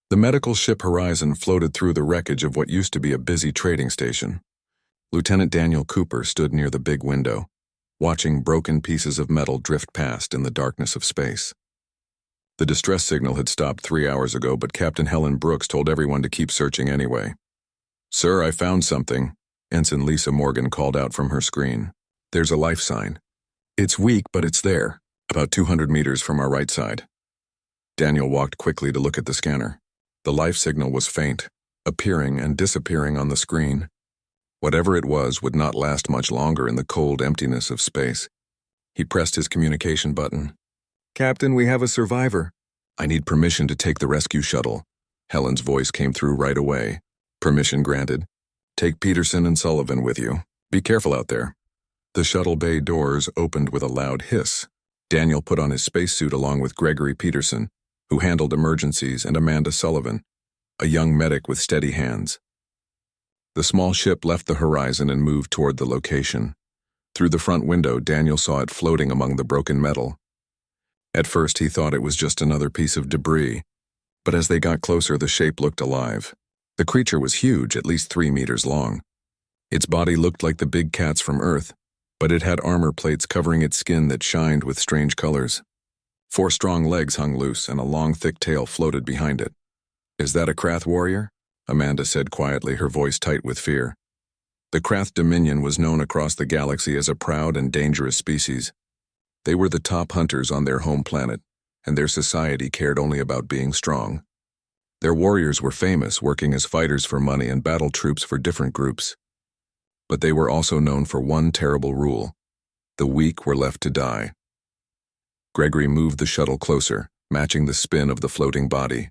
The medical ship Horizon floated through the wreckage of what used to be a busy trading station. Lieutenant Daniel Cooper stood near the big window, watching broken pieces of metal drift past in the darkness of space. The distress signal had stopped 3 hours ago, but Captain Helen Brooks told everyone to keep searching anyway. "Sir, I found something," Ensign Lisa Morgan called out from her screen. "There's a life sign. It's weak, but it's there, about 200 meters from our right side." Daniel walked quickly to look at the scanner. The life signal was faint, appearing and disappearing on the screen. Whatever it was would not last much longer in the cold emptiness of space. He pressed his communication button. "Captain, we have a survivor." "I need permission to take the rescue shuttle." Helen's voice came through right away. "Permission granted. Take Peterson and Sullivan with you. Be careful out there." The shuttle bay doors opened with a loud hiss. Daniel put on his spacesuit along with Gregory Peterson, who handled emergencies, and Amanda Sullivan, a young medic with steady hands. The small ship left the horizon and moved toward the location. Through the front window, Daniel saw it floating among the broken metal. At first, he thought it was just another piece of debris, but as they got closer, the shape looked alive. The creature was huge, at least 3 meters long. Its body looked like the big cats from Earth, but it had armor plates covering its skin that shined with strange colors. 4 strong legs hung loose, and a long, thick tail floated behind it. "Is that a Krath warrior?" Amanda said quietly, her voice tight with fear. The Krath Dominion was known across the galaxy as a proud and dangerous species. They were the top hunters on their home planet, and their society cared only about being strong. Their warriors were famous, working as fighters for money and battle troops for different groups. But they were also known for one terrible rule: the weak were left to die. Gregory moved the shuttle closer, matching the spin of the floating body.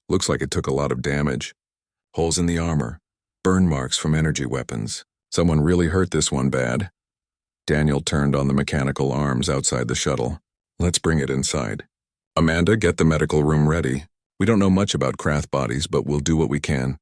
"Looks like it took a lot of damage. Holes in the armor, burn marks from energy weapons. Someone really hurt this one bad." Daniel turned on the mechanical arms outside the shuttle. "Let's bring it inside. Amanda, get the medical room ready. We don't know much about Krath bodies, but we'll do what we can."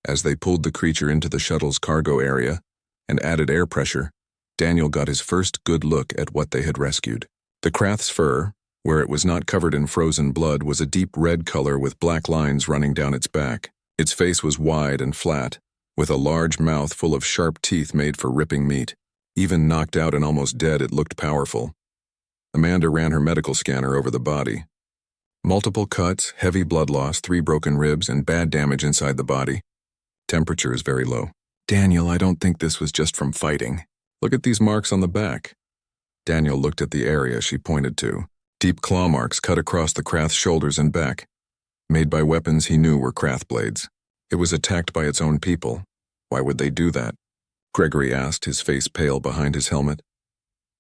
As they pulled the creature into the shuttle's cargo area and added air pressure, Daniel got his first good look at what they had rescued. The Krath's fur, where it was not covered in frozen blood, was a deep red color with black lines running down its back. Its face was wide and flat, with a large mouth full of sharp teeth made for ripping meat. Even knocked out and almost dead, it looked powerful. Amanda ran her medical scanner over the body. Multiple cuts, heavy blood loss, 3 broken ribs, and bad damage inside the body. Temperature is very low. "Daniel, I don't think this was just from fighting. Look at these marks on the back." Daniel looked at the area she pointed to. Deep claw marks cut across the Krath's shoulders and back, made by weapons he knew were Krath blades. It was attacked by its own people. Why would they do that? Gregory asked, his face pale behind his helmet.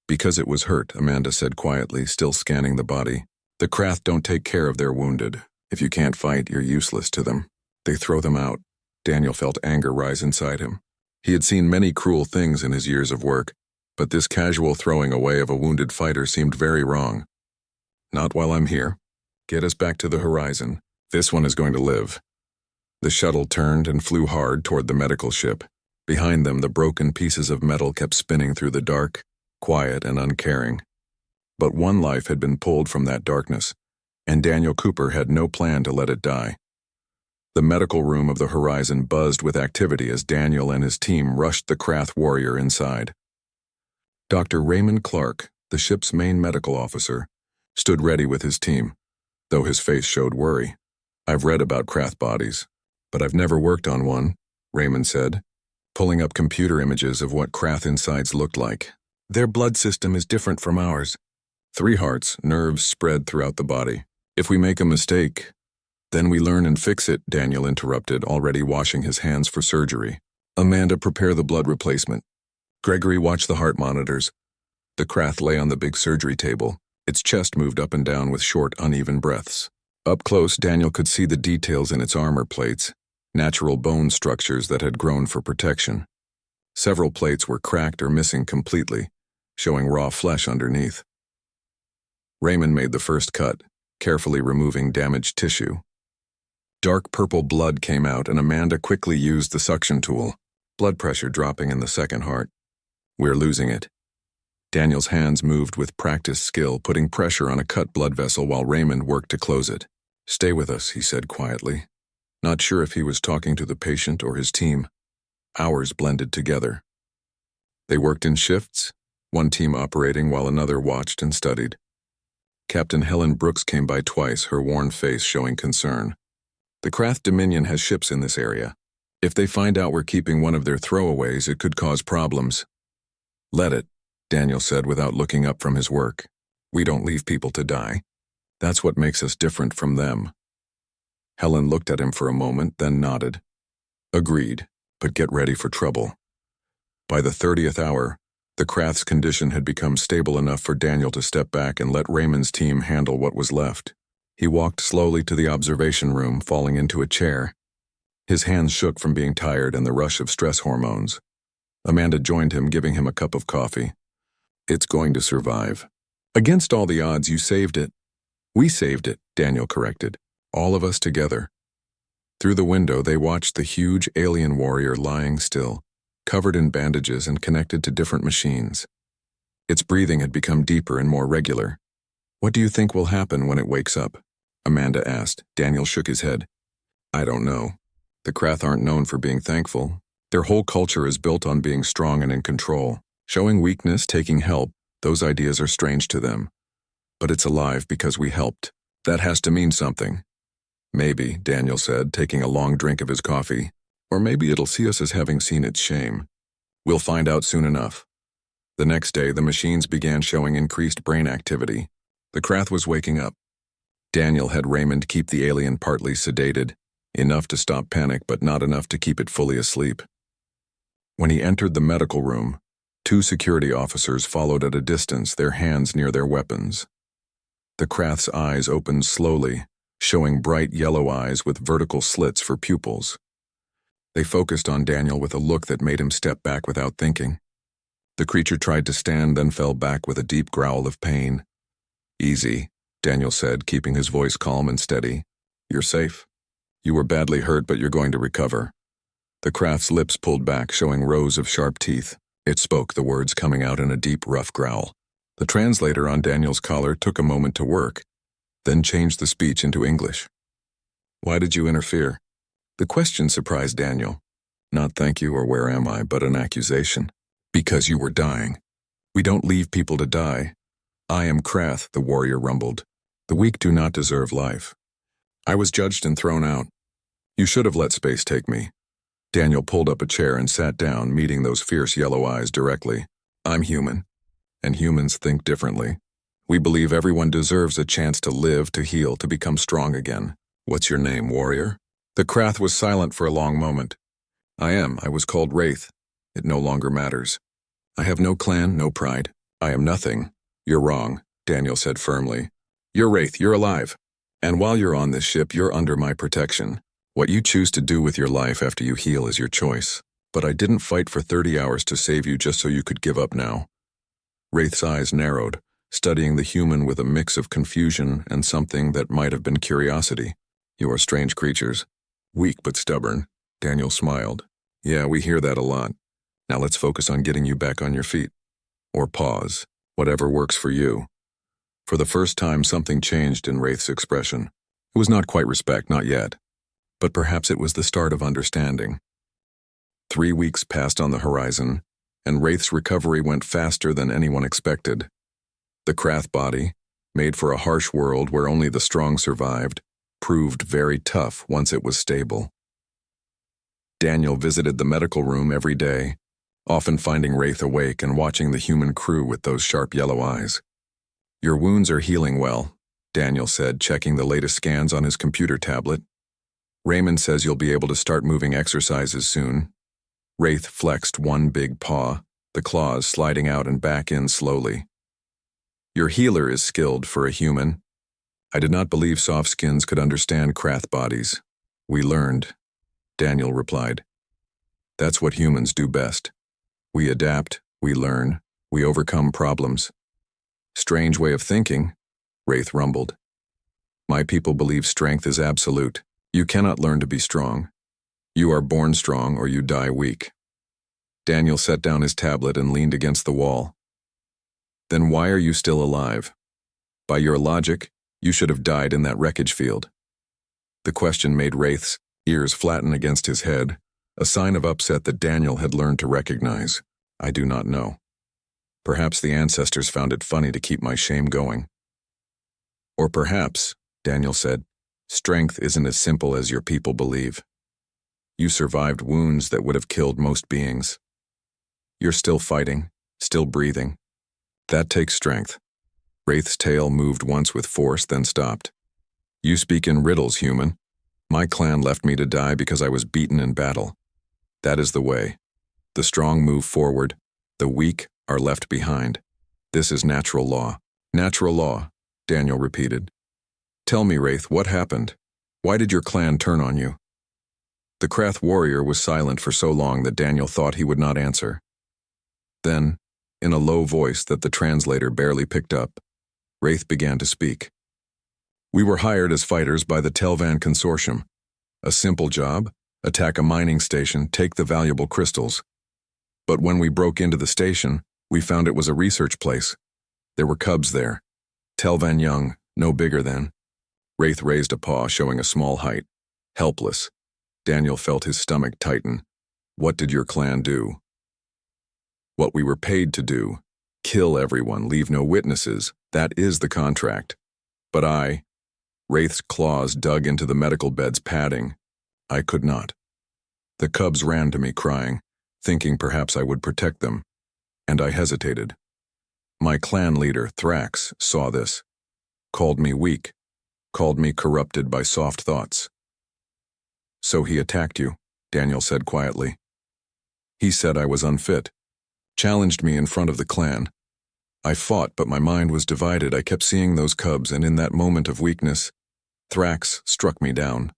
"Because it was hurt," Amanda said quietly, still scanning the body. "The Krath don't take care of their wounded. If you can't fight, you're useless to them. They throw them out." Daniel felt anger rise inside him. He had seen many cruel things in his years of work, but this casual throwing away of a wounded fighter seemed very wrong. "Not while I'm here. Get us back to the horizon. This one is going to live." The shuttle turned and flew hard toward the medical ship. Behind them, the broken pieces of metal kept spinning through the dark, quiet and uncaring. But one life had been pulled from that darkness, and Daniel Cooper had no plan to let it die. The medical room of the horizon buzzed with activity as Daniel and his team rushed the Krath warrior inside. Dr. Raymond Clark, the ship's main medical officer, stood ready with his team, though his face showed worry. "I've read about Krath bodies, but I've never worked on one," Raymond said, pulling up computer images of what Krath insides looked like. "Their blood system is different from ours. 3 hearts, nerves spread throughout the body. If we make a mistake, then we learn and fix it," Daniel interrupted, already washing his hands for surgery. "Amanda, prepare the blood replacement. Gregory, watch the heart monitors." The Krath lay on the big surgery table. Its chest moved up and down with short, uneven breaths. Up close, Daniel could see the details in its armor plates, natural bone structures that had grown for protection. Several plates were cracked or missing completely, showing raw flesh underneath. Raymond made the first cut, carefully removing damaged tissue. Dark purple blood came out, and Amanda quickly used the suction tool, blood pressure dropping in the second heart. "We're losing it." Daniel's hands moved with practiced skill, putting pressure on a cut blood vessel while Raymond worked to close it. Stay with us, he said quietly. Not sure if he was talking to the patient or his team. Hours blended together. They worked in shifts, one team operating while another watched and studied. Captain Helen Brooks came by twice, her worn face showing concern. The Krath Dominion has ships in this area. If they find out we're keeping one of their throwaways, it could cause problems. Let it, Daniel said without looking up from his work. We don't leave people to die. That's what makes us different from them. Helen looked at him for a moment, then nodded. Agreed, but get ready for trouble. By the 30th hour, the Krath's condition had become stable enough for Daniel to step back and let Raymond's team handle what was left. He walked slowly to the observation room, falling into a chair. His hands shook from being tired and the rush of stress hormones. Amanda joined him, giving him a cup of coffee. It's going to survive. Against all the odds, you saved it. We saved it, Daniel corrected. All of us together. Through the window, they watched the huge alien warrior lying still, covered in bandages and connected to different machines. Its breathing had become deeper and more regular. What do you think will happen when it wakes up? Amanda asked. Daniel shook his head. I don't know. The Krath aren't known for being thankful. Their whole culture is built on being strong and in control. Showing weakness, taking help, those ideas are strange to them. But it's alive because we helped. That has to mean something. Maybe, Daniel said, taking a long drink of his coffee. Or maybe it'll see us as having seen its shame. We'll find out soon enough. The next day, the machines began showing increased brain activity. The Krath was waking up. Daniel had Raymond keep the alien partly sedated, enough to stop panic but not enough to keep it fully asleep. When he entered the medical room, 2 security officers followed at a distance, their hands near their weapons. The Krath's eyes opened slowly, showing bright yellow eyes with vertical slits for pupils. They focused on Daniel with a look that made him step back without thinking. The creature tried to stand, then fell back with a deep growl of pain. Easy, Daniel said, keeping his voice calm and steady. You're safe. You were badly hurt, but you're going to recover. The Krath's lips pulled back, showing rows of sharp teeth. It spoke, the words coming out in a deep, rough growl. The translator on Daniel's collar took a moment to work, then changed the speech into English. Why did you interfere? The question surprised Daniel. Not thank you or where am I, but an accusation. Because you were dying. We don't leave people to die. I am Krath, the warrior rumbled. The weak do not deserve life. I was judged and thrown out. You should have let space take me. Daniel pulled up a chair and sat down, meeting those fierce yellow eyes directly. I'm human, and humans think differently. We believe everyone deserves a chance to live, to heal, to become strong again. What's your name, warrior? The Krath was silent for a long moment. I was called Wraith. It no longer matters. I have no clan, no pride. I am nothing. You're wrong, Daniel said firmly. You're Wraith, you're alive. And while you're on this ship, you're under my protection. What you choose to do with your life after you heal is your choice. But I didn't fight for 30 hours to save you just so you could give up now. Wraith's eyes narrowed, studying the human with a mix of confusion and something that might have been curiosity. You are strange creatures. Weak but stubborn. Daniel smiled. Yeah, we hear that a lot. Now let's focus on getting you back on your feet. Or pause. Whatever works for you. For the first time, something changed in Wraith's expression. It was not quite respect, not yet. But perhaps it was the start of understanding. 3 weeks passed on the horizon, and Wraith's recovery went faster than anyone expected. The Krath body, made for a harsh world where only the strong survived, proved very tough once it was stable. Daniel visited the medical room every day, often finding Wraith awake and watching the human crew with those sharp yellow eyes. Your wounds are healing well, Daniel said, checking the latest scans on his computer tablet. Raymond says you'll be able to start moving exercises soon. Wraith flexed one big paw, the claws sliding out and back in slowly. Your healer is skilled for a human. I did not believe soft skins could understand Krath bodies. We learned, Daniel replied. That's what humans do best. We adapt, we learn, we overcome problems. Strange way of thinking, Wraith rumbled. My people believe strength is absolute. You cannot learn to be strong. You are born strong or you die weak. Daniel set down his tablet and leaned against the wall. Then why are you still alive? By your logic, you should have died in that wreckage field. The question made Wraith's ears flatten against his head, a sign of upset that Daniel had learned to recognize. I do not know. Perhaps the ancestors found it funny to keep my shame going. Or perhaps, Daniel said, strength isn't as simple as your people believe. You survived wounds that would have killed most beings. You're still fighting, still breathing. That takes strength. Wraith's tail moved once with force, then stopped. You speak in riddles, human. My clan left me to die because I was beaten in battle. That is the way. The strong move forward, the weak are left behind. This is natural law. Natural law, Daniel repeated. Tell me, Wraith, what happened? Why did your clan turn on you? The Krath warrior was silent for so long that Daniel thought he would not answer. Then, in a low voice that the translator barely picked up, Wraith began to speak. We were hired as fighters by the Telvan Consortium. A simple job, attack a mining station, take the valuable crystals. But when we broke into the station, we found it was a research place. There were cubs there. Telvan young, no bigger than. Wraith raised a paw, showing a small height. Helpless. Daniel felt his stomach tighten. What did your clan do? What we were paid to do. Kill everyone, leave no witnesses. That is the contract. But I... Wraith's claws dug into the medical bed's padding. I could not. The cubs ran to me crying, thinking perhaps I would protect them. And I hesitated. My clan leader, Thrax, saw this. Called me weak. Called me corrupted by soft thoughts. So he attacked you, Daniel said quietly. He said I was unfit. Challenged me in front of the clan. I fought, but my mind was divided. I kept seeing those cubs, and in that moment of weakness, Thrax struck me down.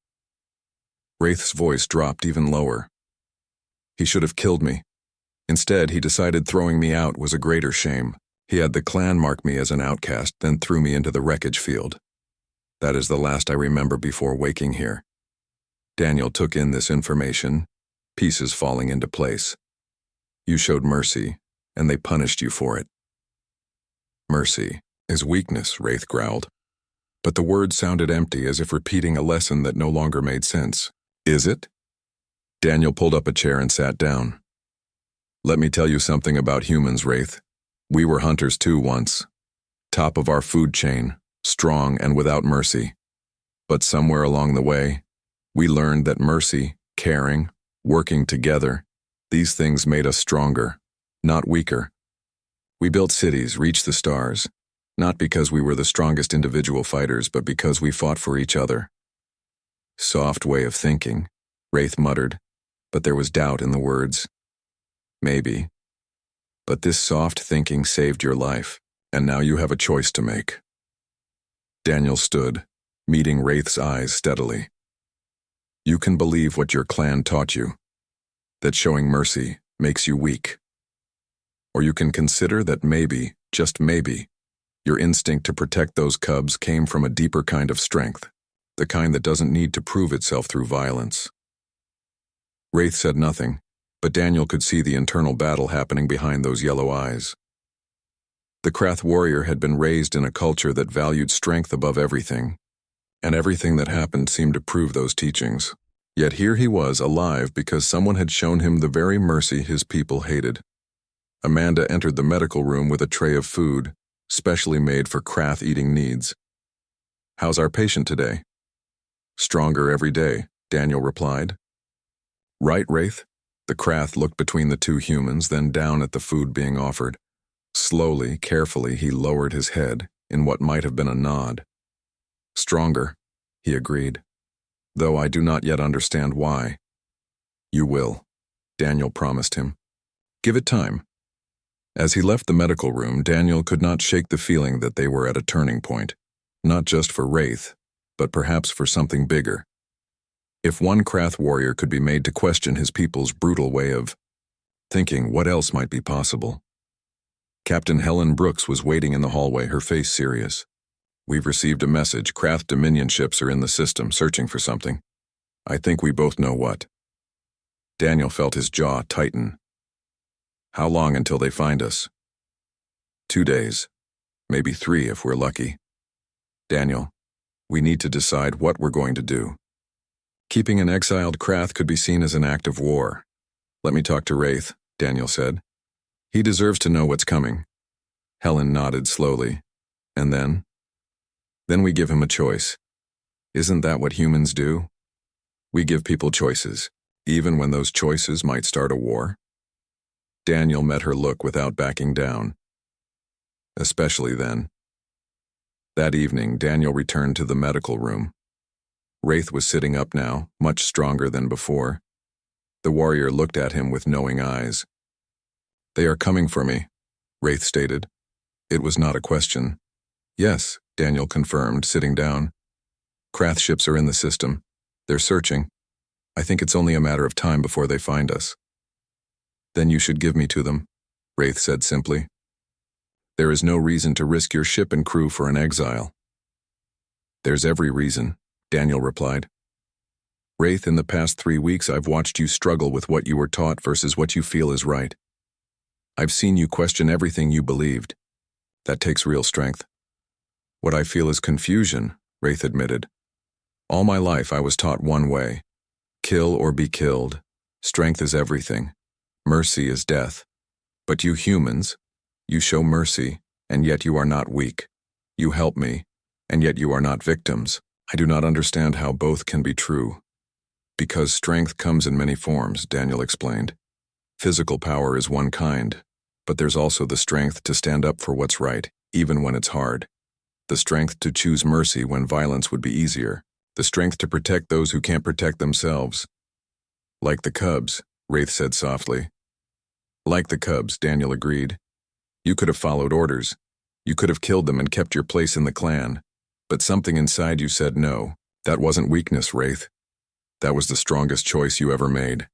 Wraith's voice dropped even lower. He should have killed me. Instead, he decided throwing me out was a greater shame. He had the clan mark me as an outcast, then threw me into the wreckage field. That is the last I remember before waking here. Daniel took in this information, pieces falling into place. You showed mercy, and they punished you for it. Mercy is weakness, Wraith growled. But the words sounded empty, as if repeating a lesson that no longer made sense. Is it? Daniel pulled up a chair and sat down. Let me tell you something about humans, Wraith. We were hunters too once. Top of our food chain, strong and without mercy. But somewhere along the way, we learned that mercy, caring, working together, these things made us stronger, not weaker. We built cities, reached the stars, not because we were the strongest individual fighters, but because we fought for each other. Soft way of thinking, Wraith muttered, but there was doubt in the words. Maybe. But this soft thinking saved your life, and now you have a choice to make. Daniel stood, meeting Wraith's eyes steadily. You can believe what your clan taught you, that showing mercy makes you weak. Or you can consider that maybe, just maybe, your instinct to protect those cubs came from a deeper kind of strength, the kind that doesn't need to prove itself through violence. Wraith said nothing, but Daniel could see the internal battle happening behind those yellow eyes. The Krath warrior had been raised in a culture that valued strength above everything, and everything that happened seemed to prove those teachings. Yet here he was, alive because someone had shown him the very mercy his people hated. Amanda entered the medical room with a tray of food, specially made for Krath eating needs. How's our patient today? Stronger every day, Daniel replied. Right, Wraith? The Krath looked between the two humans, then down at the food being offered. Slowly, carefully, he lowered his head in what might have been a nod. Stronger, he agreed, though I do not yet understand why. You will, Daniel promised him. Give it time. As he left the medical room, Daniel could not shake the feeling that they were at a turning point, not just for Wraith, but perhaps for something bigger. If one Krath warrior could be made to question his people's brutal way of thinking, what else might be possible? Captain Helen Brooks was waiting in the hallway, her face serious. We've received a message. Krath Dominion ships are in the system, searching for something. I think we both know what. Daniel felt his jaw tighten. How long until they find us? 2 days. Maybe 3 if we're lucky. Daniel, we need to decide what we're going to do. Keeping an exiled Krath could be seen as an act of war. Let me talk to Wraith, Daniel said. He deserves to know what's coming. Helen nodded slowly. And then? Then we give him a choice. Isn't that what humans do? We give people choices, even when those choices might start a war. Daniel met her look without backing down. Especially then. That evening, Daniel returned to the medical room. Wraith was sitting up now, much stronger than before. The warrior looked at him with knowing eyes. They are coming for me, Wraith stated. It was not a question. Yes, Daniel confirmed, sitting down. Krath ships are in the system. They're searching. I think it's only a matter of time before they find us. Then you should give me to them, Wraith said simply. There is no reason to risk your ship and crew for an exile. There's every reason, Daniel replied. Wraith, in the past 3 weeks I've watched you struggle with what you were taught versus what you feel is right. I've seen you question everything you believed. That takes real strength. What I feel is confusion, Wraith admitted. All my life I was taught one way. Kill or be killed. Strength is everything. Mercy is death. But you humans, you show mercy, and yet you are not weak. You help me, and yet you are not victims. I do not understand how both can be true. Because strength comes in many forms, Daniel explained. Physical power is one kind, but there's also the strength to stand up for what's right, even when it's hard. The strength to choose mercy when violence would be easier. The strength to protect those who can't protect themselves. Like the cubs, Wraith said softly. Like the cubs, Daniel agreed. You could have followed orders. You could have killed them and kept your place in the clan. But something inside you said no. That wasn't weakness, Wraith. That was the strongest choice you ever made.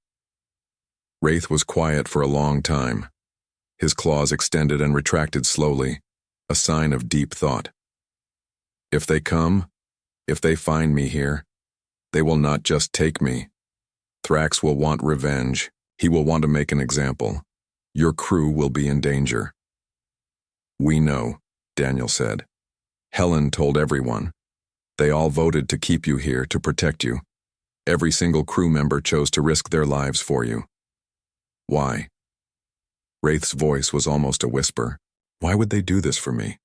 Wraith was quiet for a long time. His claws extended and retracted slowly, a sign of deep thought. If they come, if they find me here, they will not just take me. Thrax will want revenge. He will want to make an example. Your crew will be in danger. We know, Daniel said. Helen told everyone. They all voted to keep you here to protect you. Every single crew member chose to risk their lives for you. Why? Wraith's voice was almost a whisper. Why would they do this for me?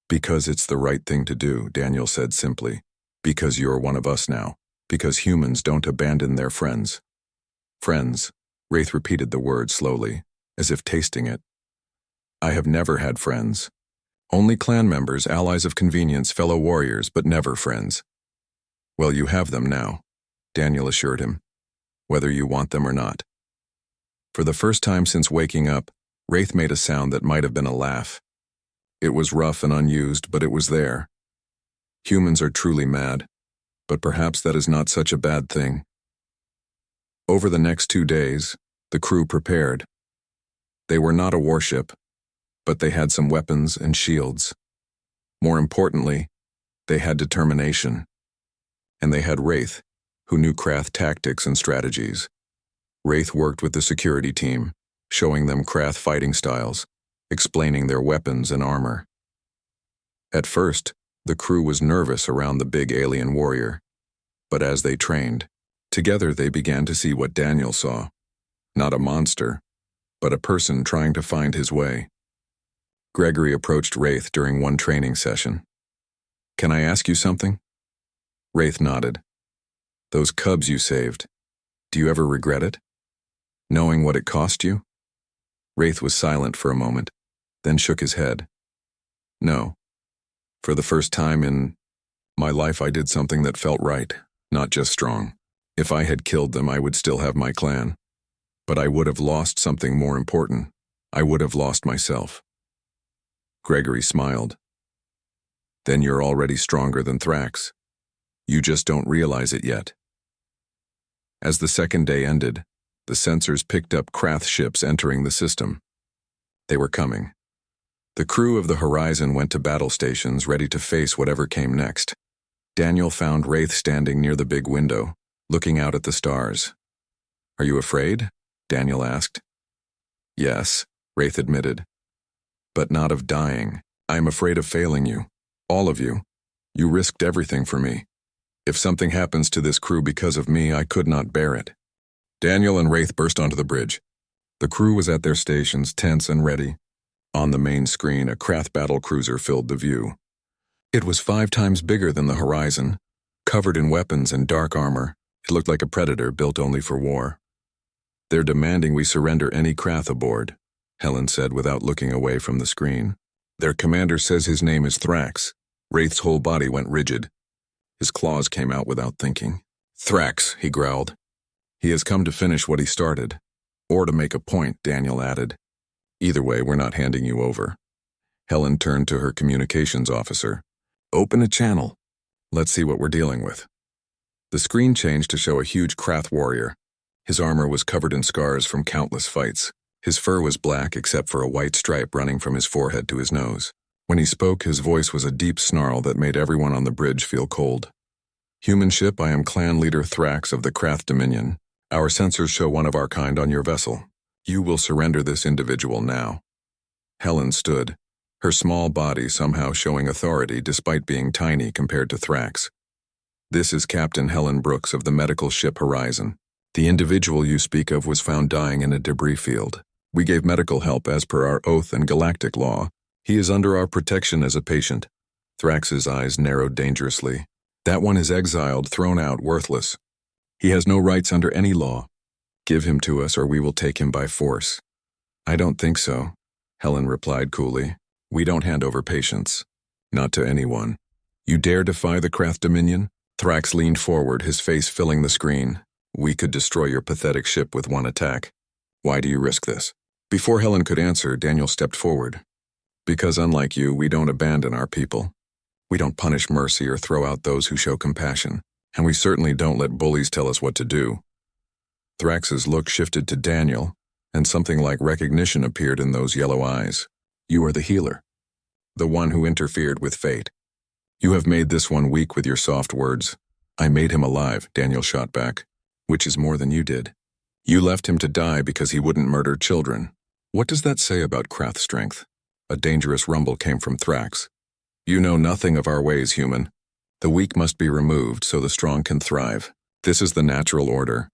Because it's the right thing to do, Daniel said simply. Because you're one of us now. Because humans don't abandon their friends. Friends, Wraith repeated the word slowly, as if tasting it. I have never had friends. Only clan members, allies of convenience, fellow warriors, but never friends. Well, you have them now, Daniel assured him, whether you want them or not. For the first time since waking up, Wraith made a sound that might have been a laugh. It was rough and unused, but it was there. Humans are truly mad, but perhaps that is not such a bad thing. Over the next 2 days, the crew prepared. They were not a warship, but they had some weapons and shields. More importantly, they had determination. And they had Wraith, who knew Krath tactics and strategies. Wraith worked with the security team, showing them Krath fighting styles, explaining their weapons and armor. At first, the crew was nervous around the big alien warrior. But as they trained, together they began to see what Daniel saw. Not a monster, but a person trying to find his way. Gregory approached Wraith during one training session. Can I ask you something? Wraith nodded. Those cubs you saved, do you ever regret it? Knowing what it cost you? Wraith was silent for a moment, then shook his head. No. For the first time in my life I did something that felt right, not just strong. If I had killed them, I would still have my clan. But I would have lost something more important. I would have lost myself. Gregory smiled. Then you're already stronger than Thrax. You just don't realize it yet. As the second day ended, the sensors picked up Krath ships entering the system. They were coming. The crew of the Horizon went to battle stations ready to face whatever came next. Daniel found Wraith standing near the big window, looking out at the stars. Are you afraid? Daniel asked. Yes, Wraith admitted. But not of dying. I am afraid of failing you. All of you. You risked everything for me. If something happens to this crew because of me, I could not bear it. Daniel and Wraith burst onto the bridge. The crew was at their stations, tense and ready. On the main screen, a Krath battle cruiser filled the view. It was 5 times bigger than the horizon. Covered in weapons and dark armor, it looked like a predator built only for war. "They're demanding we surrender any Krath aboard," Helen said without looking away from the screen. "Their commander says his name is Thrax." Wraith's whole body went rigid. His claws came out without thinking. "Thrax," he growled. "He has come to finish what he started. Or to make a point," Daniel added. "Either way, we're not handing you over." Helen turned to her communications officer. "Open a channel. Let's see what we're dealing with." The screen changed to show a huge Krath warrior. His armor was covered in scars from countless fights. His fur was black except for a white stripe running from his forehead to his nose. When he spoke, his voice was a deep snarl that made everyone on the bridge feel cold. "Human ship, I am clan leader Thrax of the Krath Dominion. Our sensors show one of our kind on your vessel. You will surrender this individual now." Helen stood, her small body somehow showing authority despite being tiny compared to Thrax. "This is Captain Helen Brooks of the medical ship Horizon. The individual you speak of was found dying in a debris field. We gave medical help as per our oath and galactic law. He is under our protection as a patient." Thrax's eyes narrowed dangerously. "That one is exiled, thrown out, worthless. He has no rights under any law. Give him to us or we will take him by force." "I don't think so," Helen replied coolly. "We don't hand over patients. Not to anyone. You dare defy the Krath Dominion?" Thrax leaned forward, his face filling the screen. "We could destroy your pathetic ship with one attack. Why do you risk this?" Before Helen could answer, Daniel stepped forward. "Because unlike you, we don't abandon our people. We don't punish mercy or throw out those who show compassion. And we certainly don't let bullies tell us what to do." Thrax's look shifted to Daniel, and something like recognition appeared in those yellow eyes. "You are the healer. The one who interfered with fate. You have made this one weak with your soft words." "I made him alive," Daniel shot back. "Which is more than you did. You left him to die because he wouldn't murder children. What does that say about Krath strength?" A dangerous rumble came from Thrax. "You know nothing of our ways, human. The weak must be removed so the strong can thrive. This is the natural order."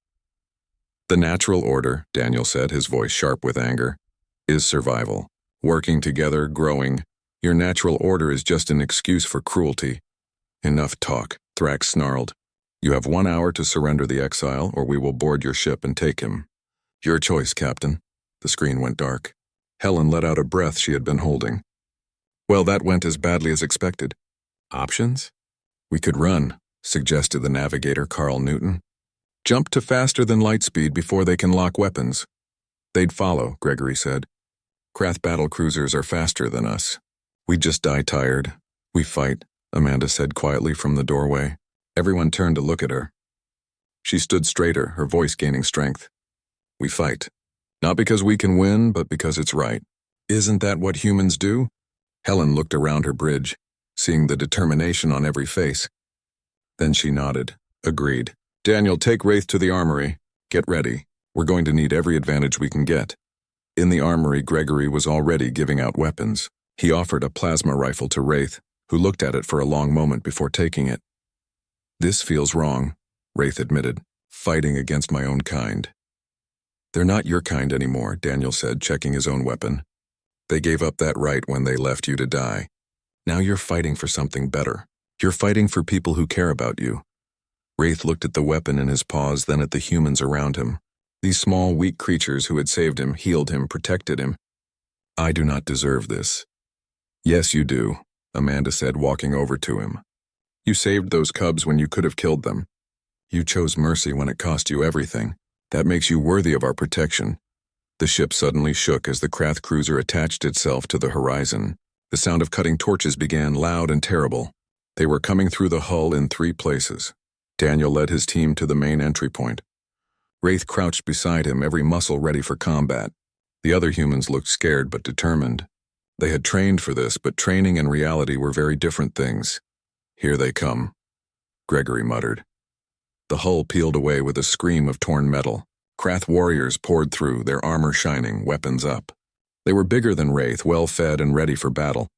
"The natural order," Daniel said, his voice sharp with anger, "is survival. Working together, growing. Your natural order is just an excuse for cruelty." "Enough talk," Thrax snarled. "You have 1 hour to surrender the exile, or we will board your ship and take him." "Your choice, Captain." The screen went dark. Helen let out a breath she had been holding. "Well, that went as badly as expected. Options?" "We could run," suggested the navigator, Carl Newton. "Jump to faster than light speed before they can lock weapons." "They'd follow," Gregory said. "Krath battle cruisers are faster than us. We'd just die tired." "We fight," Amanda said quietly from the doorway. Everyone turned to look at her. She stood straighter, her voice gaining strength. "We fight. Not because we can win, but because it's right. Isn't that what humans do?" Helen looked around her bridge, seeing the determination on every face. Then she nodded. "Agreed. Daniel, take Wraith to the armory. Get ready. We're going to need every advantage we can get." In the armory, Gregory was already giving out weapons. He offered a plasma rifle to Wraith, who looked at it for a long moment before taking it. "This feels wrong," Wraith admitted, "fighting against my own kind." "They're not your kind anymore," Daniel said, checking his own weapon. "They gave up that right when they left you to die. Now you're fighting for something better. You're fighting for people who care about you." Wraith looked at the weapon in his paws, then at the humans around him. These small, weak creatures who had saved him, healed him, protected him. "I do not deserve this." "Yes, you do," Amanda said, walking over to him. "You saved those cubs when you could have killed them. You chose mercy when it cost you everything. That makes you worthy of our protection." The ship suddenly shook as the Krath cruiser attached itself to the horizon. The sound of cutting torches began, loud and terrible. They were coming through the hull in 3 places. Daniel led his team to the main entry point. Wraith crouched beside him, every muscle ready for combat. The other humans looked scared but determined. They had trained for this, but training and reality were very different things. "Here they come," Gregory muttered. The hull peeled away with a scream of torn metal. Krath warriors poured through, their armor shining, weapons up. They were bigger than Wraith, well-fed and ready for battle.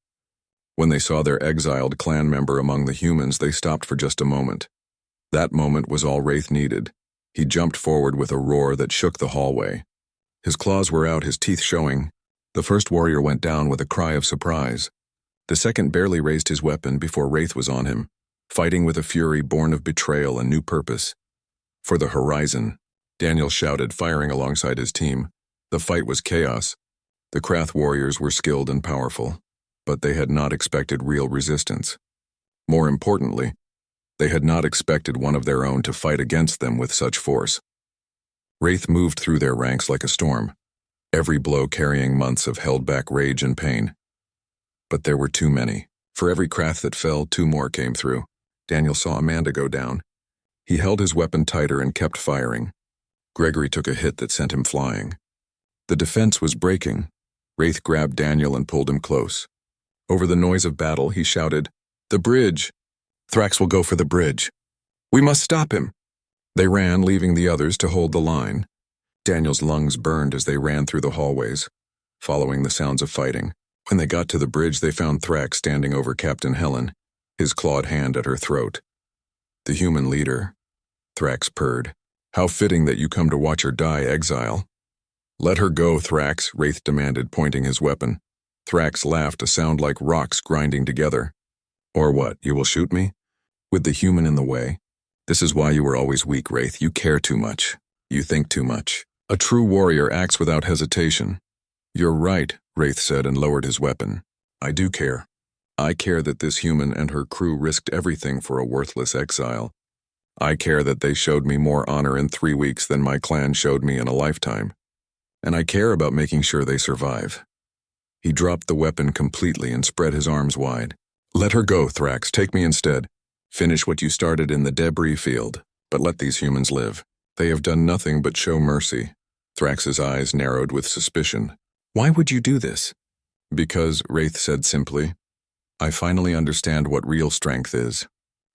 When they saw their exiled clan member among the humans, they stopped for just a moment. That moment was all Wraith needed. He jumped forward with a roar that shook the hallway. His claws were out, his teeth showing. The first warrior went down with a cry of surprise. The second barely raised his weapon before Wraith was on him, fighting with a fury born of betrayal and new purpose. For the horizon, Daniel shouted, firing alongside his team. The fight was chaos. The Krath warriors were skilled and powerful, but they had not expected real resistance. More importantly, they had not expected one of their own to fight against them with such force. Wraith moved through their ranks like a storm, every blow carrying months of held-back rage and pain. But there were too many. For every Krath that fell, 2 more came through. Daniel saw Amanda go down. He held his weapon tighter and kept firing. Gregory took a hit that sent him flying. The defense was breaking. Wraith grabbed Daniel and pulled him close. Over the noise of battle, he shouted, "The bridge! Thrax will go for the bridge. We must stop him!" They ran, leaving the others to hold the line. Daniel's lungs burned as they ran through the hallways, following the sounds of fighting. When they got to the bridge, they found Thrax standing over Captain Helen, his clawed hand at her throat. "The human leader," Thrax purred. "How fitting that you come to watch her die, exile." "Let her go, Thrax," Wraith demanded, pointing his weapon. Thrax laughed, a sound like rocks grinding together. "Or what, you will shoot me? With the human in the way? This is why you were always weak, Wraith. You care too much. You think too much. A true warrior acts without hesitation." "You're right," Wraith said and lowered his weapon. "I do care. I care that this human and her crew risked everything for a worthless exile. I care that they showed me more honor in 3 weeks than my clan showed me in a lifetime. And I care about making sure they survive." He dropped the weapon completely and spread his arms wide. "Let her go, Thrax. Take me instead. Finish what you started in the debris field, but let these humans live. They have done nothing but show mercy." Thrax's eyes narrowed with suspicion. "Why would you do this?" "Because," Wraith said simply, "I finally understand what real strength is,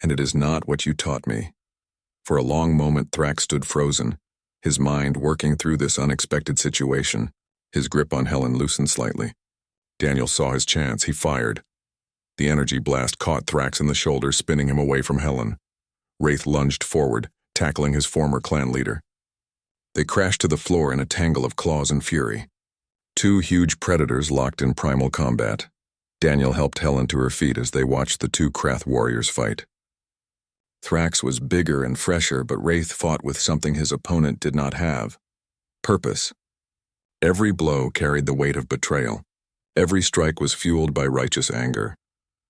and it is not what you taught me." For a long moment, Thrax stood frozen, his mind working through this unexpected situation. His grip on Helen loosened slightly. Daniel saw his chance. He fired. The energy blast caught Thrax in the shoulder, spinning him away from Helen. Wraith lunged forward, tackling his former clan leader. They crashed to the floor in a tangle of claws and fury. 2 huge predators locked in primal combat. Daniel helped Helen to her feet as they watched the 2 Krath warriors fight. Thrax was bigger and fresher, but Wraith fought with something his opponent did not have: purpose. Every blow carried the weight of betrayal. Every strike was fueled by righteous anger.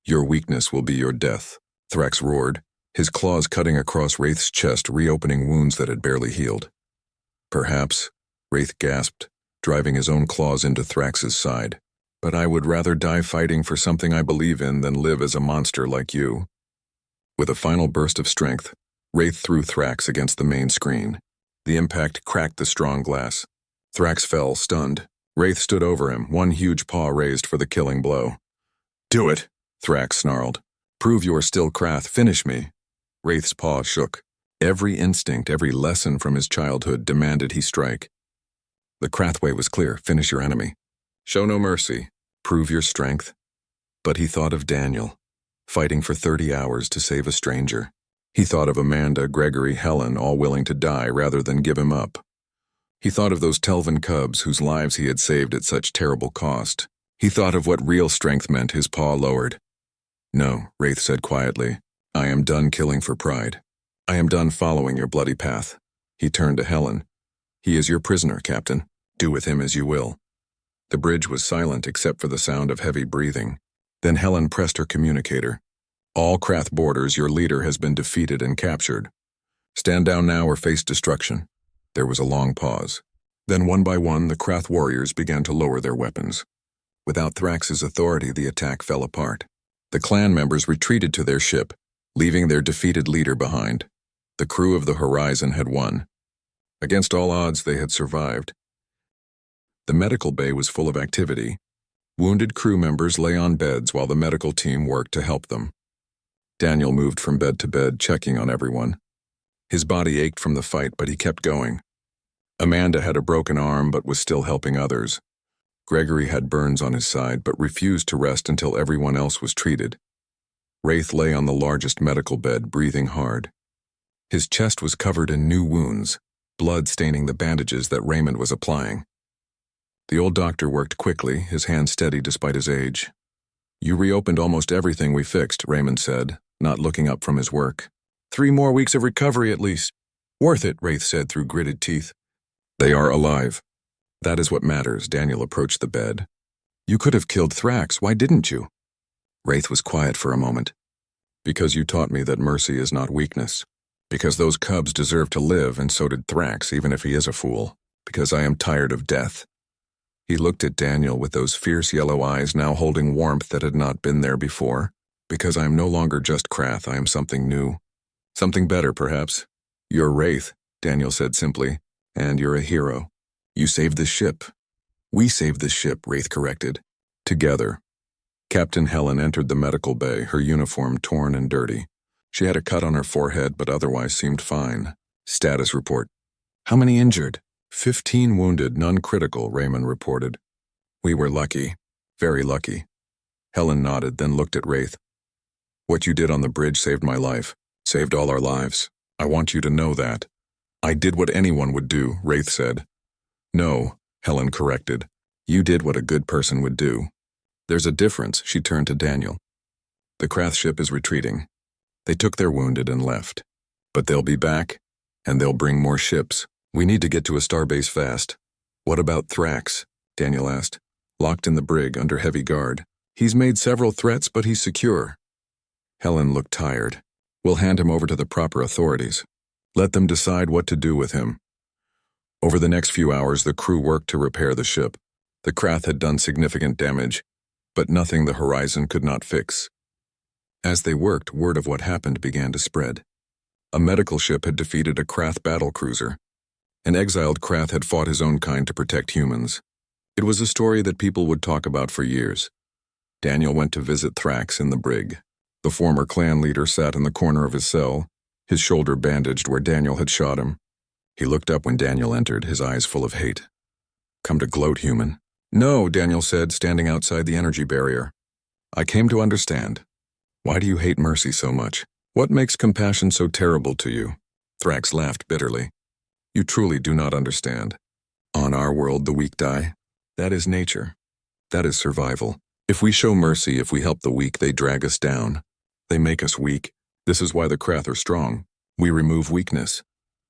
"Your weakness will be your death," Thrax roared, his claws cutting across Wraith's chest, reopening wounds that had barely healed. "Perhaps," Wraith gasped, driving his own claws into Thrax's side. "But I would rather die fighting for something I believe in than live as a monster like you." With a final burst of strength, Wraith threw Thrax against the main screen. The impact cracked the strong glass. Thrax fell, stunned. Wraith stood over him, one huge paw raised for the killing blow. "Do it," Thrax snarled. "Prove you are still Krath. Finish me." Wraith's paw shook. Every instinct, every lesson from his childhood demanded he strike. The Krath way was clear: finish your enemy. Show no mercy. Prove your strength. But he thought of Daniel, fighting for 30 hours to save a stranger. He thought of Amanda, Gregory, Helen, all willing to die rather than give him up. He thought of those Telvan cubs whose lives he had saved at such terrible cost. He thought of what real strength meant. His paw lowered. "No," Wraith said quietly. "I am done killing for pride. I am done following your bloody path." He turned to Helen. "He is your prisoner, Captain. Do with him as you will." The bridge was silent except for the sound of heavy breathing. Then Helen pressed her communicator. "All Krath borders, your leader has been defeated and captured. Stand down now or face destruction." There was a long pause. Then one by one, the Krath warriors began to lower their weapons. Without Thrax's authority, the attack fell apart. The clan members retreated to their ship, leaving their defeated leader behind. The crew of the Horizon had won. Against all odds, they had survived. The medical bay was full of activity. Wounded crew members lay on beds while the medical team worked to help them. Daniel moved from bed to bed, checking on everyone. His body ached from the fight, but he kept going. Amanda had a broken arm but was still helping others. Gregory had burns on his side but refused to rest until everyone else was treated. Wraith lay on the largest medical bed, breathing hard. His chest was covered in new wounds, blood staining the bandages that Raymond was applying. The old doctor worked quickly, his hand steady despite his age. "You reopened almost everything we fixed," Raymond said, not looking up from his work. "3 more weeks of recovery at least." "Worth it," Wraith said through gritted teeth. "They are alive. That is what matters." Daniel approached the bed. "You could have killed Thrax, why didn't you?" Wraith was quiet for a moment. "Because you taught me that mercy is not weakness. Because those cubs deserve to live, and so did Thrax, even if he is a fool. Because I am tired of death." He looked at Daniel with those fierce yellow eyes now holding warmth that had not been there before. "Because I am no longer just Krath, I am something new. Something better, perhaps." "You're Wraith," Daniel said simply, "and you're a hero. You saved this ship." "We saved this ship," Wraith corrected. "Together." Captain Helen entered the medical bay, her uniform torn and dirty. She had a cut on her forehead but otherwise seemed fine. "Status report." "How many injured?" 15 wounded, none critical," Raymond reported. "We were lucky. Very lucky." Helen nodded, then looked at Wraith. "What you did on the bridge saved my life. Saved all our lives. I want you to know that." "I did what anyone would do," Wraith said. "No," Helen corrected. "You did what a good person would do. There's a difference." She turned to Daniel. "The Krath ship is retreating. They took their wounded and left. But they'll be back, and they'll bring more ships. We need to get to a starbase fast." "What about Thrax?" Daniel asked. "Locked in the brig under heavy guard. He's made several threats, but he's secure." Helen looked tired. "We'll hand him over to the proper authorities. Let them decide what to do with him." Over the next few hours, the crew worked to repair the ship. The Krath had done significant damage, but nothing the horizon could not fix. As they worked, word of what happened began to spread. A medical ship had defeated a Krath battlecruiser. An exiled Krath had fought his own kind to protect humans. It was a story that people would talk about for years. Daniel went to visit Thrax in the brig. The former clan leader sat in the corner of his cell, his shoulder bandaged where Daniel had shot him. He looked up when Daniel entered, his eyes full of hate. "Come to gloat, human?" "No," Daniel said, standing outside the energy barrier. "I came to understand. Why do you hate mercy so much? What makes compassion so terrible to you?" Thrax laughed bitterly. "You truly do not understand. On our world, the weak die. That is nature. That is survival. If we show mercy, if we help the weak, they drag us down. They make us weak. This is why the Krath are strong. We remove weakness."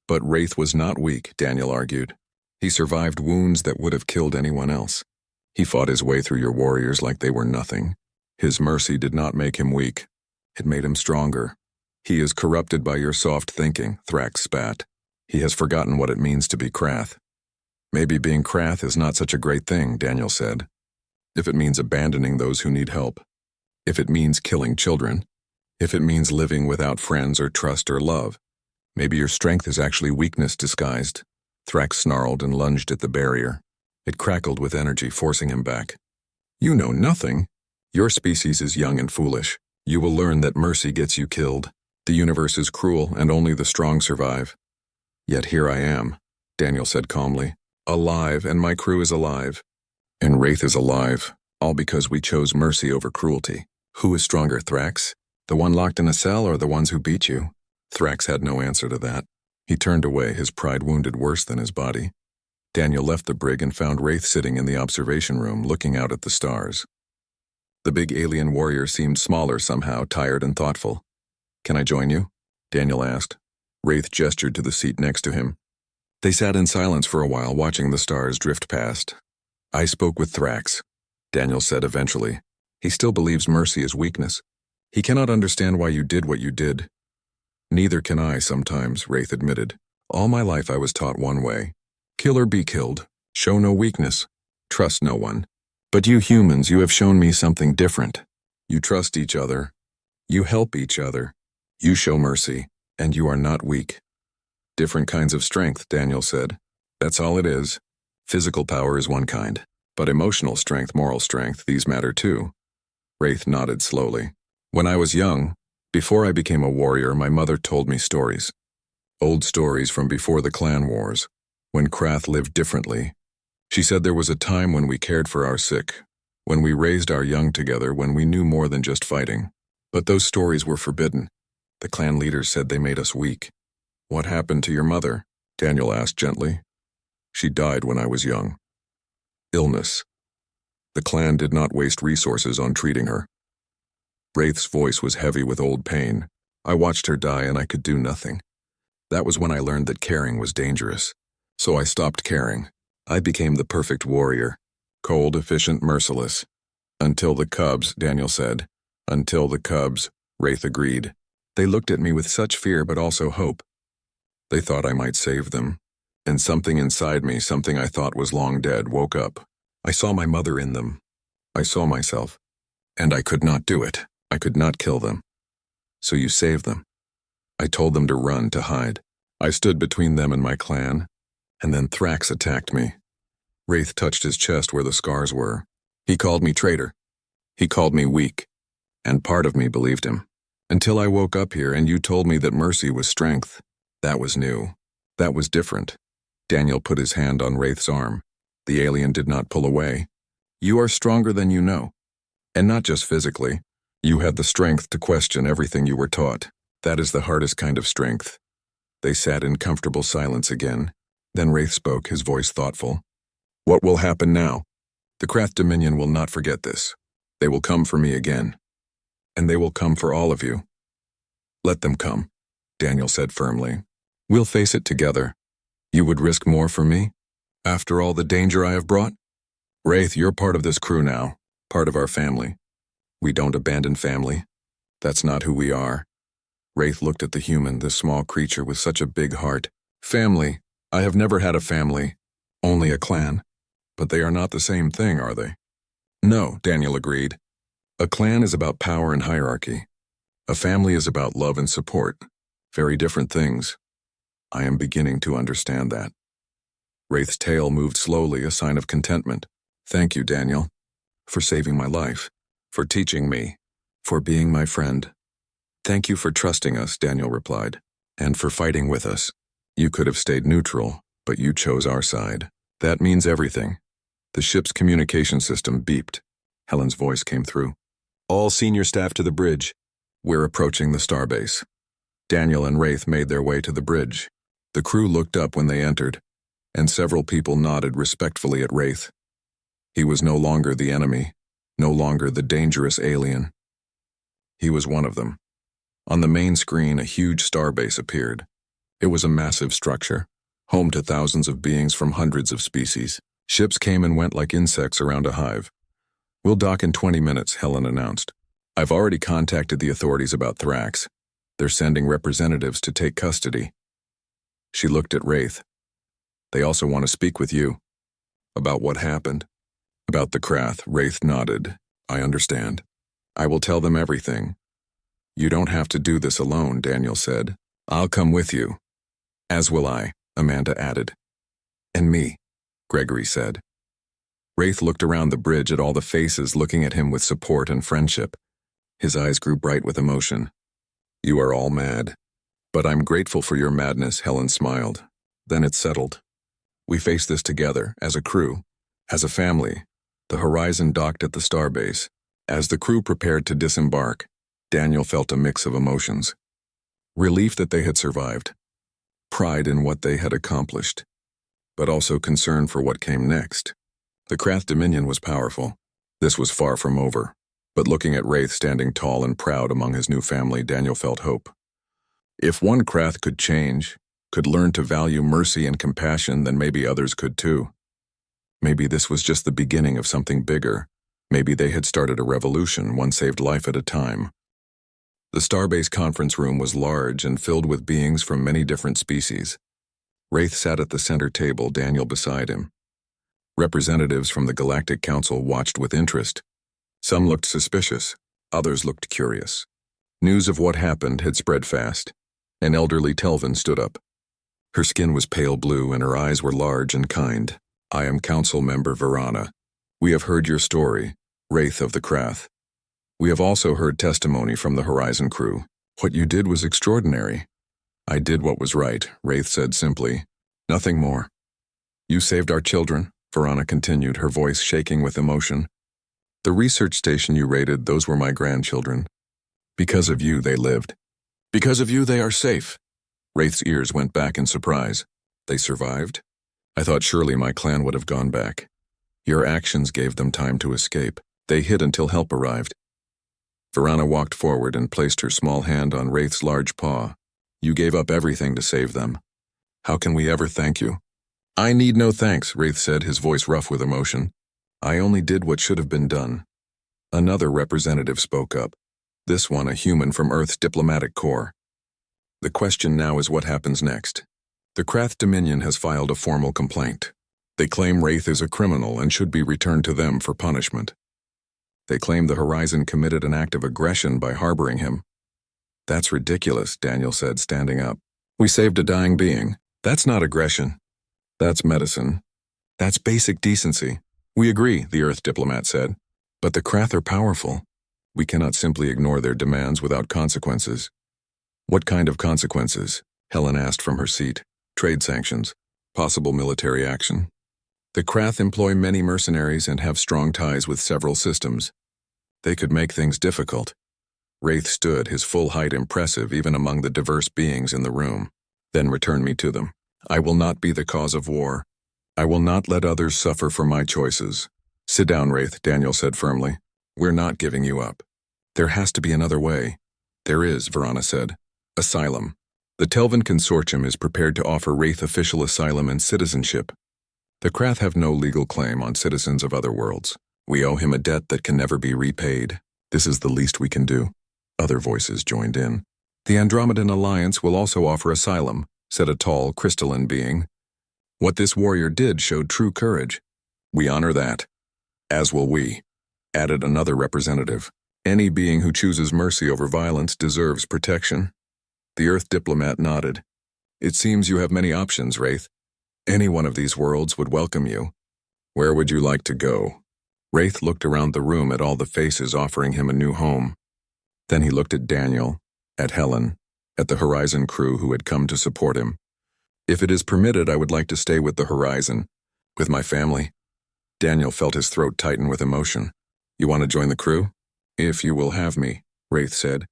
"But Wraith was not weak," Daniel argued. "He survived wounds that would have killed anyone else. He fought his way through your warriors like they were nothing. His mercy did not make him weak. It made him stronger. He is corrupted by your soft thinking," Thrax spat. "He has forgotten what it means to be Krath." "Maybe being Krath is not such a great thing," Daniel said. "If it means abandoning those who need help. If it means killing children. If it means living without friends or trust or love. Maybe your strength is actually weakness disguised." Thrax snarled and lunged at the barrier. It crackled with energy, forcing him back. "You know nothing. Your species is young and foolish. You will learn that mercy gets you killed. The universe is cruel, and only the strong survive." "Yet here I am," Daniel said calmly. "Alive, and my crew is alive. And Wraith is alive, all because we chose mercy over cruelty. Who is stronger, Thrax? The one locked in a cell or the ones who beat you?" Thrax had no answer to that. He turned away, his pride wounded worse than his body. Daniel left the brig and found Wraith sitting in the observation room, looking out at the stars. The big alien warrior seemed smaller somehow, tired and thoughtful. "Can I join you?" Daniel asked. Wraith gestured to the seat next to him. They sat in silence for a while, watching the stars drift past. "I spoke with Thrax," Daniel said eventually. "He still believes mercy is weakness. He cannot understand why you did what you did." "Neither can I sometimes," Wraith admitted. "All my life I was taught one way. Kill or be killed. Show no weakness. Trust no one. But you humans, you have shown me something different. You trust each other. You help each other. You show mercy, and you are not weak." "Different kinds of strength," Daniel said. "That's all it is. Physical power is one kind, but emotional strength, moral strength, these matter too." Wraith nodded slowly. "When I was young, before I became a warrior, my mother told me stories. Old stories from before the clan wars, when Krath lived differently. She said there was a time when we cared for our sick, when we raised our young together, when we knew more than just fighting. But those stories were forbidden. The clan leaders said they made us weak. What happened to your mother? Daniel asked gently. She died when I was young. Illness. The clan did not waste resources on treating her. Wraith's voice was heavy with old pain. I watched her die and I could do nothing. That was when I learned that caring was dangerous. So I stopped caring. I became the perfect warrior. Cold, efficient, merciless. Until the cubs, Daniel said. Until the cubs, Wraith agreed. They looked at me with such fear but also hope. They thought I might save them. And something inside me, something I thought was long dead, woke up. I saw my mother in them. I saw myself. And I could not do it. I could not kill them. So you saved them. I told them to run, to hide. I stood between them and my clan, and then Thrax attacked me. Wraith touched his chest where the scars were. He called me traitor. He called me weak. And part of me believed him. Until I woke up here and you told me that mercy was strength. That was new. That was different. Daniel put his hand on Wraith's arm. The alien did not pull away. You are stronger than you know. And not just physically. You had the strength to question everything you were taught. That is the hardest kind of strength. They sat in comfortable silence again. Then Wraith spoke, his voice thoughtful. What will happen now? The Krath Dominion will not forget this. They will come for me again. And they will come for all of you. Let them come, Daniel said firmly. We'll face it together. You would risk more for me? After all the danger I have brought? Wraith, you're part of this crew now, part of our family. We don't abandon family. That's not who we are. Wraith looked at the human, this small creature with such a big heart. Family. I have never had a family. Only a clan. But they are not the same thing, are they? No, Daniel agreed. A clan is about power and hierarchy. A family is about love and support. Very different things. I am beginning to understand that. Wraith's tail moved slowly, a sign of contentment. Thank you, Daniel, for saving my life, for teaching me, for being my friend. Thank you for trusting us, Daniel replied, and for fighting with us. You could have stayed neutral, but you chose our side. That means everything. The ship's communication system beeped. Helen's voice came through. All senior staff to the bridge. We're approaching the starbase. Daniel and Wraith made their way to the bridge. The crew looked up when they entered, and several people nodded respectfully at Wraith. He was no longer the enemy, no longer the dangerous alien. He was one of them. On the main screen, a huge starbase appeared. It was a massive structure, home to thousands of beings from hundreds of species. Ships came and went like insects around a hive. We'll dock in 20 minutes, Helen announced. I've already contacted the authorities about Thrax. They're sending representatives to take custody. She looked at Wraith. They also want to speak with you. About what happened? About the Krath, Wraith nodded. I understand. I will tell them everything. You don't have to do this alone, Daniel said. I'll come with you. As will I, Amanda added. And me, Gregory said. Wraith looked around the bridge at all the faces looking at him with support and friendship. His eyes grew bright with emotion. You are all mad. But I'm grateful for your madness, Helen smiled. Then it settled. We face this together, as a crew, as a family. The Horizon docked at the starbase. As the crew prepared to disembark, Daniel felt a mix of emotions. Relief that they had survived. Pride in what they had accomplished. But also concern for what came next. The Krath Dominion was powerful. This was far from over. But looking at Wraith standing tall and proud among his new family, Daniel felt hope. If one Krath could change, could learn to value mercy and compassion, then maybe others could too. Maybe this was just the beginning of something bigger. Maybe they had started a revolution, one saved life at a time. The starbase conference room was large and filled with beings from many different species. Wraith sat at the center table, Daniel beside him. Representatives from the Galactic Council watched with interest. Some looked suspicious, others looked curious. News of what happened had spread fast. An elderly Telvin stood up. Her skin was pale blue and her eyes were large and kind. I am Council Member Verana. We have heard your story, Wraith of the Krath. We have also heard testimony from the Horizon crew. What you did was extraordinary. I did what was right, Wraith said simply. Nothing more. You saved our children, Verana continued, her voice shaking with emotion. The research station you raided, those were my grandchildren. Because of you, they lived. Because of you, they are safe. Wraith's ears went back in surprise. They survived? I thought surely my clan would have gone back. Your actions gave them time to escape. They hid until help arrived. Verana walked forward and placed her small hand on Wraith's large paw. You gave up everything to save them. How can we ever thank you? I need no thanks, Wraith said, his voice rough with emotion. I only did what should have been done. Another representative spoke up. This one a human from Earth's diplomatic corps. The question now is what happens next. The Krath Dominion has filed a formal complaint. They claim Wraith is a criminal and should be returned to them for punishment. They claim the Horizon committed an act of aggression by harboring him. That's ridiculous, Daniel said, standing up. We saved a dying being. That's not aggression. That's medicine. That's basic decency. We agree, the Earth diplomat said. But the Krath are powerful. We cannot simply ignore their demands without consequences. What kind of consequences? Helen asked from her seat. Trade sanctions. Possible military action. The Krath employ many mercenaries and have strong ties with several systems. They could make things difficult. Wraith stood, his full height impressive even among the diverse beings in the room. Then return me to them. I will not be the cause of war. I will not let others suffer for my choices. Sit down, Wraith, Daniel said firmly. We're not giving you up. There has to be another way. There is, Verana said. Asylum. The Telvan Consortium is prepared to offer Wraith official asylum and citizenship. The Krath have no legal claim on citizens of other worlds. We owe him a debt that can never be repaid. This is the least we can do. Other voices joined in. The Andromedan Alliance will also offer asylum, said a tall, crystalline being. What this warrior did showed true courage. We honor that. As will we, added another representative. Any being who chooses mercy over violence deserves protection. The Earth diplomat nodded. It seems you have many options, Wraith. Any one of these worlds would welcome you. Where would you like to go? Wraith looked around the room at all the faces offering him a new home. Then he looked at Daniel, at Helen, at the Horizon crew who had come to support him. If it is permitted, I would like to stay with the Horizon, with my family. Daniel felt his throat tighten with emotion. You want to join the crew? If you will have me, Wraith said.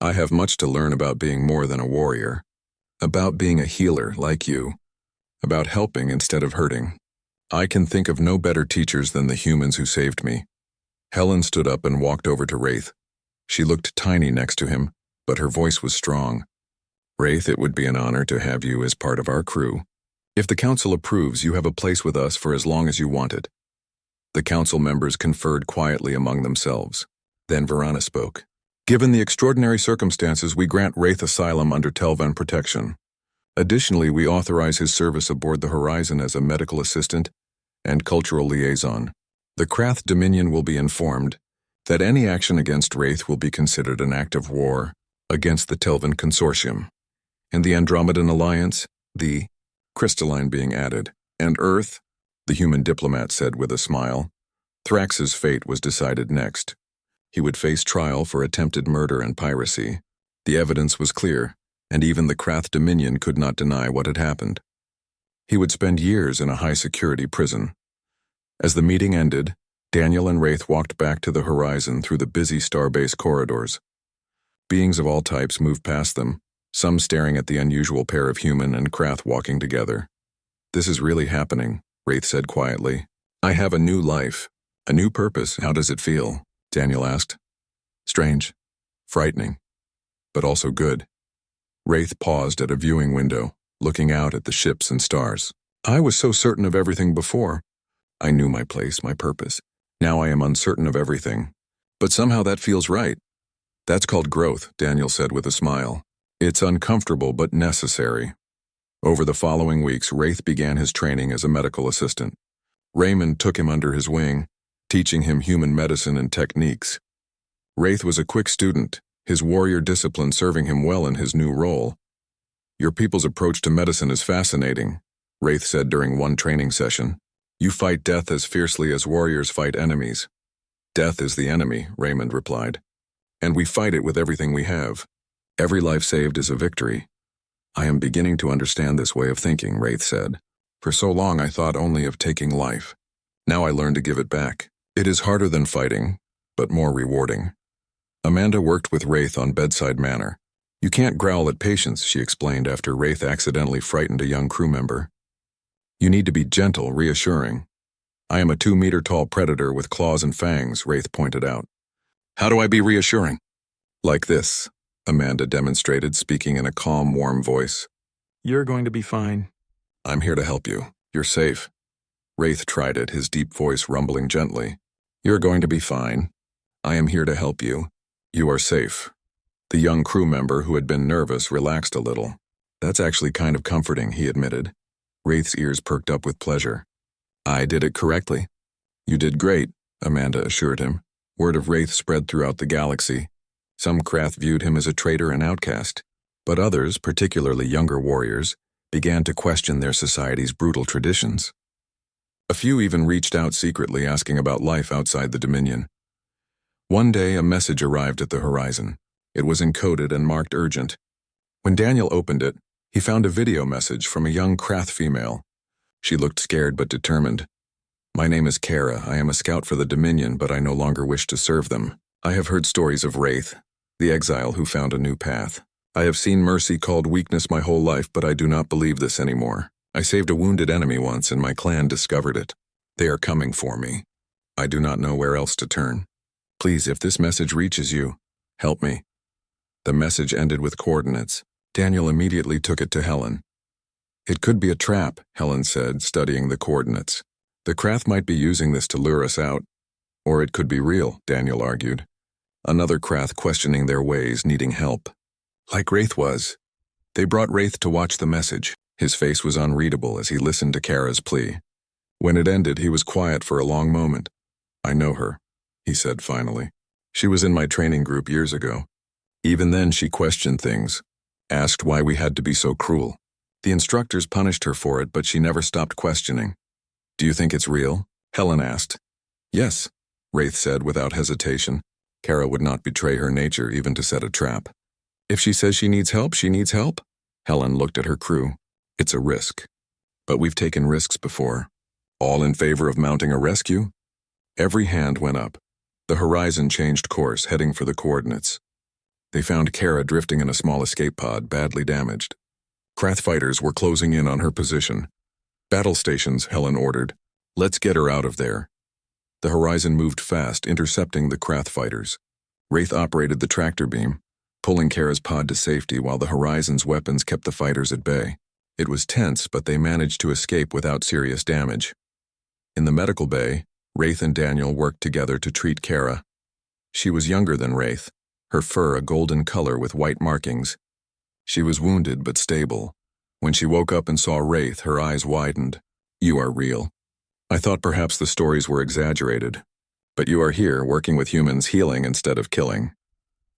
I have much to learn about being more than a warrior. About being a healer like you. About helping instead of hurting. I can think of no better teachers than the humans who saved me. Helen stood up and walked over to Wraith. She looked tiny next to him, but her voice was strong. Wraith, it would be an honor to have you as part of our crew. If the council approves, you have a place with us for as long as you want it. The council members conferred quietly among themselves. Then Verana spoke. Given the extraordinary circumstances, we grant Wraith asylum under Telvan protection. Additionally, we authorize his service aboard the Horizon as a medical assistant and cultural liaison. The Krath Dominion will be informed that any action against Wraith will be considered an act of war against the Telvan Consortium. And the Andromedan Alliance, the crystalline being added, and Earth, the human diplomat said with a smile. Thrax's fate was decided next. He would face trial for attempted murder and piracy. The evidence was clear, and even the Krath Dominion could not deny what had happened. He would spend years in a high-security prison. As the meeting ended, Daniel and Wraith walked back to the Horizon through the busy starbase corridors. Beings of all types moved past them, some staring at the unusual pair of human and Krath walking together. This is really happening, Wraith said quietly. I have a new life, a new purpose. How does it feel? Daniel asked. Strange, frightening, but also good. Wraith paused at a viewing window, looking out at the ships and stars. I was so certain of everything before. I knew my place, my purpose. Now I am uncertain of everything. But somehow that feels right. That's called growth, Daniel said with a smile. It's uncomfortable but necessary. Over the following weeks, Wraith began his training as a medical assistant. Raymond took him under his wing, teaching him human medicine and techniques. Wraith was a quick student, his warrior discipline serving him well in his new role. Your people's approach to medicine is fascinating, Wraith said during one training session. You fight death as fiercely as warriors fight enemies. Death is the enemy, Raymond replied. And we fight it with everything we have. Every life saved is a victory. I am beginning to understand this way of thinking, Wraith said. For so long I thought only of taking life. Now I learn to give it back. It is harder than fighting, but more rewarding. Amanda worked with Wraith on bedside manner. You can't growl at patients, she explained after Wraith accidentally frightened a young crew member. You need to be gentle, reassuring. I am a 2-meter-tall predator with claws and fangs, Wraith pointed out. How do I be reassuring? Like this, Amanda demonstrated, speaking in a calm, warm voice. You're going to be fine. I'm here to help you. You're safe. Wraith tried it, his deep voice rumbling gently. You're going to be fine. I am here to help you. You are safe. The young crew member, who had been nervous, relaxed a little. That's actually kind of comforting, he admitted. Wraith's ears perked up with pleasure. I did it correctly. You did great, Amanda assured him. Word of Wraith spread throughout the galaxy. Some Krath viewed him as a traitor and outcast, but others, particularly younger warriors, began to question their society's brutal traditions. A few even reached out secretly asking about life outside the Dominion. One day, a message arrived at the horizon. It was encoded and marked urgent. When Daniel opened it, he found a video message from a young Krath female. She looked scared but determined. My name is Kara. I am a scout for the Dominion, but I no longer wish to serve them. I have heard stories of Wraith, the exile who found a new path. I have seen mercy called weakness my whole life, but I do not believe this anymore. I saved a wounded enemy once, and my clan discovered it. They are coming for me. I do not know where else to turn. Please, if this message reaches you, help me. The message ended with coordinates. Daniel immediately took it to Helen. It could be a trap, Helen said, studying the coordinates. The Krath might be using this to lure us out. Or it could be real, Daniel argued. Another Krath questioning their ways, needing help. Like Wraith was. They brought Wraith to watch the message. His face was unreadable as he listened to Kara's plea. When it ended, he was quiet for a long moment. I know her, he said finally. She was in my training group years ago. Even then, she questioned things, asked why we had to be so cruel. The instructors punished her for it, but she never stopped questioning. Do you think it's real? Helen asked. Yes, Wraith said without hesitation. Kara would not betray her nature even to set a trap. If she says she needs help, she needs help? Helen looked at her crew. It's a risk. But we've taken risks before. All in favor of mounting a rescue? Every hand went up. The horizon changed course, heading for the coordinates. They found Kara drifting in a small escape pod, badly damaged. Krath fighters were closing in on her position. Battle stations, Helen ordered. Let's get her out of there. The horizon moved fast, intercepting the Krath fighters. Wraith operated the tractor beam, pulling Kara's pod to safety while the horizon's weapons kept the fighters at bay. It was tense, but they managed to escape without serious damage. In the medical bay, Wraith and Daniel worked together to treat Kara. She was younger than Wraith, her fur a golden color with white markings. She was wounded but stable. When she woke up and saw Wraith, her eyes widened. You are real. I thought perhaps the stories were exaggerated. But you are here, working with humans, healing instead of killing.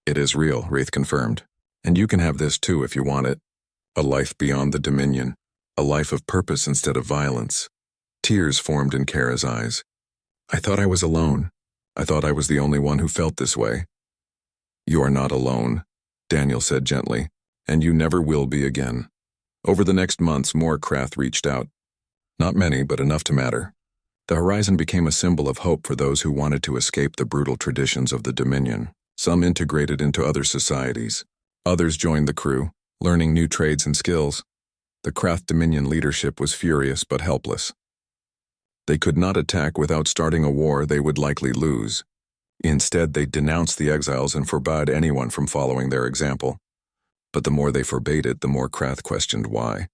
It is real, Wraith confirmed. And you can have this too if you want it. A life beyond the Dominion. A life of purpose instead of violence. Tears formed in Kara's eyes. I thought I was alone. I thought I was the only one who felt this way. You are not alone, Daniel said gently, and you never will be again. Over the next months, more Krath reached out. Not many, but enough to matter. The horizon became a symbol of hope for those who wanted to escape the brutal traditions of the Dominion. Some integrated into other societies. Others joined the crew, learning new trades and skills. The Krath Dominion leadership was furious but helpless. They could not attack without starting a war they would likely lose. Instead, they denounced the exiles and forbade anyone from following their example. But the more they forbade it, the more Krath questioned why.